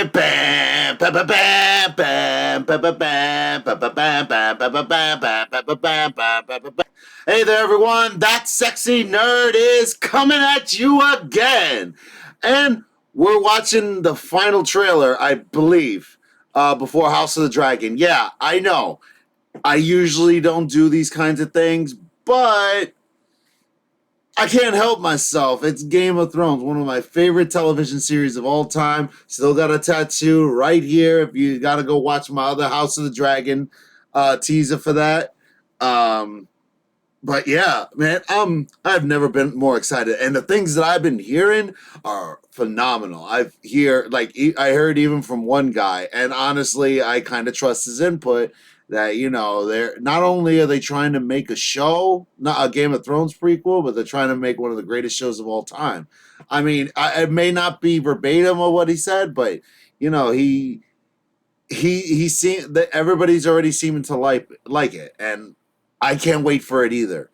Hey there, everyone. That sexy nerd is coming at you again. And we're watching the final trailer, I believe, before House of the Dragon. Yeah, I know. I usually don't do these kinds of things, but I can't help myself. It's Game of Thrones, one of my favorite television series of all time. Still got a tattoo right here. If you got to go watch my other House of the Dragon teaser for that. But yeah, man, I've never been more excited, and the things that I've been hearing are phenomenal. I heard even from one guy, and honestly, I kind of trust his input. That they're not only are they trying to make a show, not a Game of Thrones prequel, but they're trying to make one of the greatest shows of all time. I mean, it may not be verbatim of what he said, but he seen that everybody's already seeming to like it, and I can't wait for it either.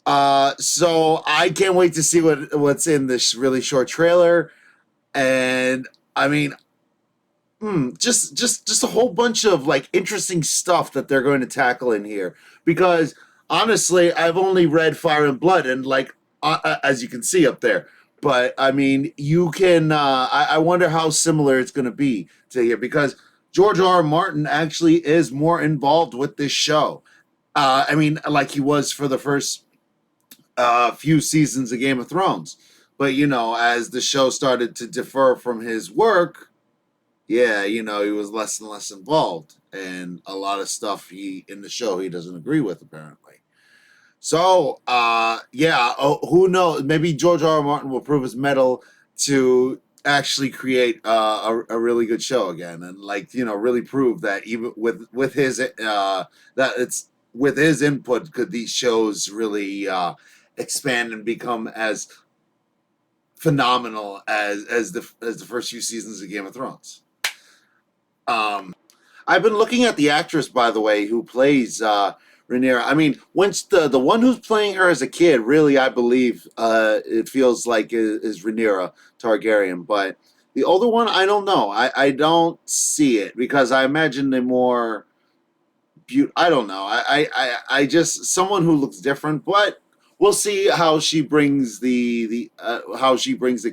So I can't wait to see what's in this really short trailer, and I mean, just a whole bunch of like interesting stuff that they're going to tackle in here. Because honestly, I've only read Fire and Blood, and like as you can see up there. But I mean, you can. I wonder how similar it's going to be to here, because George R. R. Martin actually is more involved with this show. I mean, like he was for the first few seasons of Game of Thrones. But, as the show started to differ from his work, yeah, he was less and less involved. And a lot of stuff in the show he doesn't agree with, apparently. So, yeah, who knows? Maybe George R. R. Martin will prove his mettle to actually create a really good show again, and really prove that even with his that it's with his input, could these shows really expand and become as phenomenal as the first few seasons of Game of Thrones. I've been looking at the actress, by the way, who plays Rhaenyra. I mean, once the one who's playing her as a kid, really, I believe it feels like is Rhaenyra Targaryen, but the older one, I don't know. I don't see it, because I imagine the more I don't know. I just someone who looks different, but we'll see how she brings the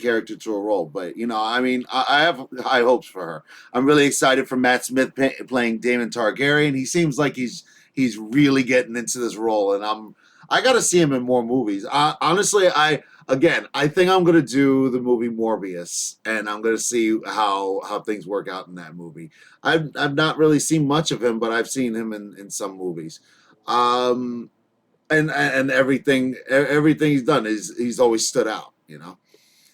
character to a role. But I mean, I have high hopes for her. I'm really excited for Matt Smith playing Daemon Targaryen. He seems like he's really getting into this role, and I got to see him in more movies. Honestly, I think I'm going to do the movie Morbius, and I'm going to see how things work out in that movie. I've not really seen much of him, but I've seen him in some movies. And everything he's done he's always stood out.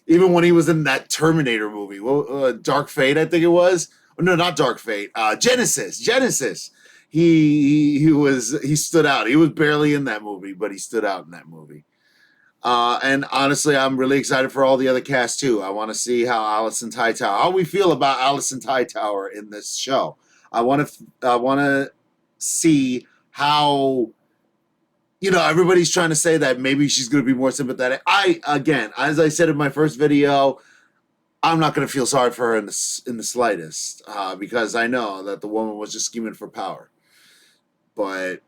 Even when he was in that Terminator movie, Dark Fate, I think it was. No, not Dark Fate. Genesis. He stood out. He was barely in that movie, but he stood out in that movie. And honestly, I'm really excited for all the other cast too. I want to see how we feel about Alicent Hightower in this show. I want to see how, everybody's trying to say that maybe she's going to be more sympathetic. As I said in my first video, I'm not going to feel sorry for her in the slightest, because I know that the woman was just scheming for power. But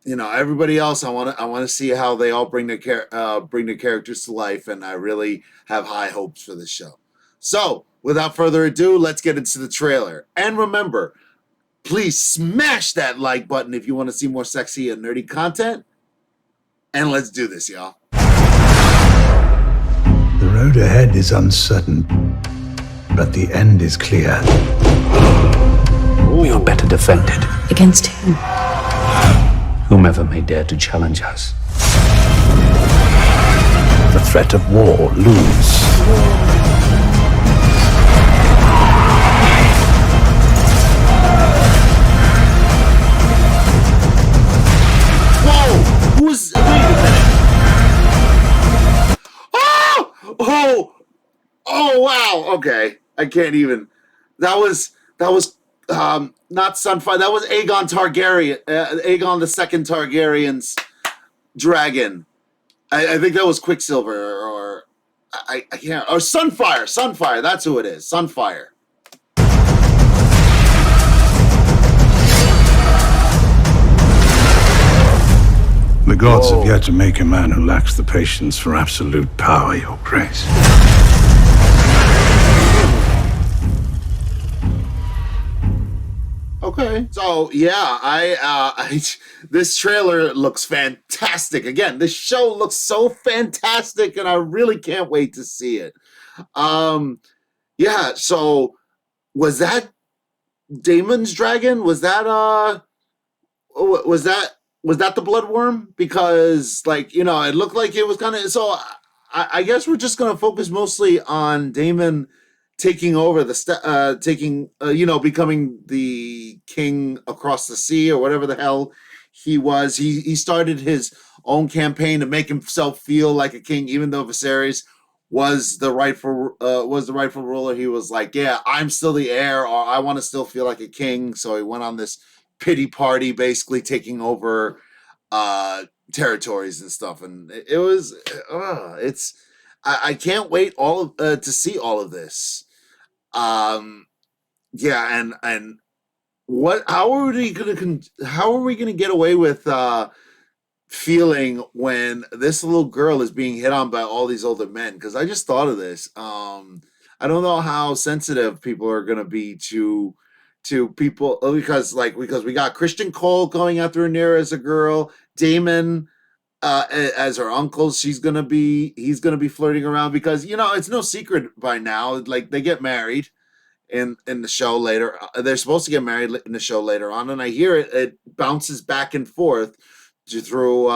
everybody else, I want to see how they all bring their characters to life, and I really have high hopes for this show. So, without further ado, let's get into the trailer. And remember, please smash that like button if you want to see more sexy and nerdy content. And let's do this, y'all. The road ahead is uncertain, but the end is clear. We are better defended Against whom? whomever may dare to challenge us. The threat of war looms. Whoa! Wait a minute. Oh, wow. Okay. I can't even. That was not Sunfire. That was Aegon Targaryen. Aegon the Second Targaryen's dragon. I think that was Quicksilver, or I can't. Or Sunfire. That's who it is. Sunfire. The gods Whoa. have yet to make a man who lacks the patience for absolute power, Your Grace. Okay. So yeah, this trailer looks fantastic. Again, this show looks so fantastic, and I really can't wait to see it. Um, yeah. So was that Damon's dragon? Was that the bloodworm? Because like it looked like it was kind of. So I guess we're just gonna focus mostly on Damon taking over becoming the king across the sea or whatever the hell he was. He started his own campaign to make himself feel like a king, even though Viserys was the rightful ruler. He was like, yeah, I'm still the heir, or I want to still feel like a king. So he went on this pity party, basically taking over territories and stuff, and it was it's I can't wait to see all of this. Yeah, and how are we gonna get away with feeling when this little girl is being hit on by all these older men? Because I just thought of this. I don't know how sensitive people are gonna be to people, because we got Christian Cole going after Rhaenyra as a girl, Damon as her uncle. He's gonna be flirting around, because it's no secret by now, like they get married in the show later. They're supposed to get married in the show later on, and I hear it bounces back and forth through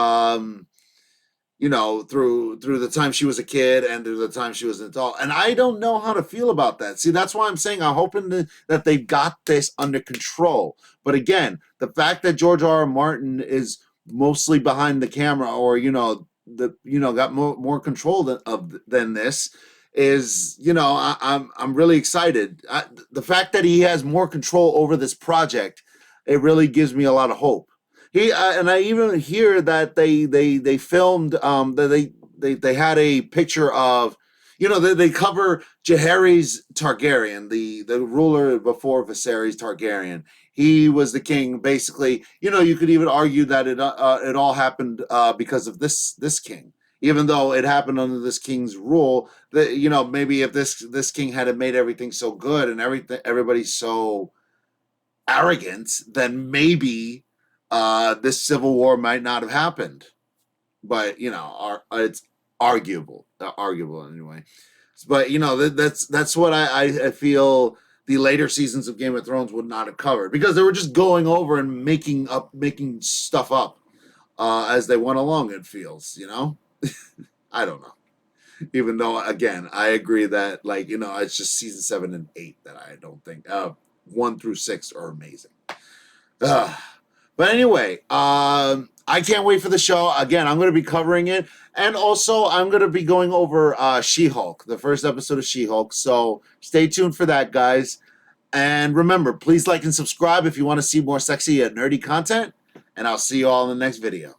through the time she was a kid and through the time she was an adult. And I don't know how to feel about that. See, that's why I'm saying I'm hoping that they've got this under control. But again, the fact that George R. R. Martin is mostly behind the camera, or got more control than this, is I'm really excited. The fact that he has more control over this project, it really gives me a lot of hope. And I even hear that they filmed that they had a picture of they cover Jaehaerys Targaryen, the ruler before Viserys Targaryen. He was the king, basically. You could even argue that it all happened because of this king, even though it happened under this king's rule. That maybe if this king had made everything so good and everybody's so arrogant, then maybe this civil war might not have happened. But it's arguable anyway. But that's what I feel the later seasons of Game of Thrones would not have covered, because they were just going over and making stuff up as they went along. It feels, I don't know. Even though, again, I agree that it's just season 7 and 8 that I don't think 1 through 6 are amazing. But anyway, I can't wait for the show. Again, I'm going to be covering it. And also, I'm going to be going over She-Hulk, the first episode of She-Hulk. So stay tuned for that, guys. And remember, please like and subscribe if you want to see more sexy and nerdy content. And I'll see you all in the next video.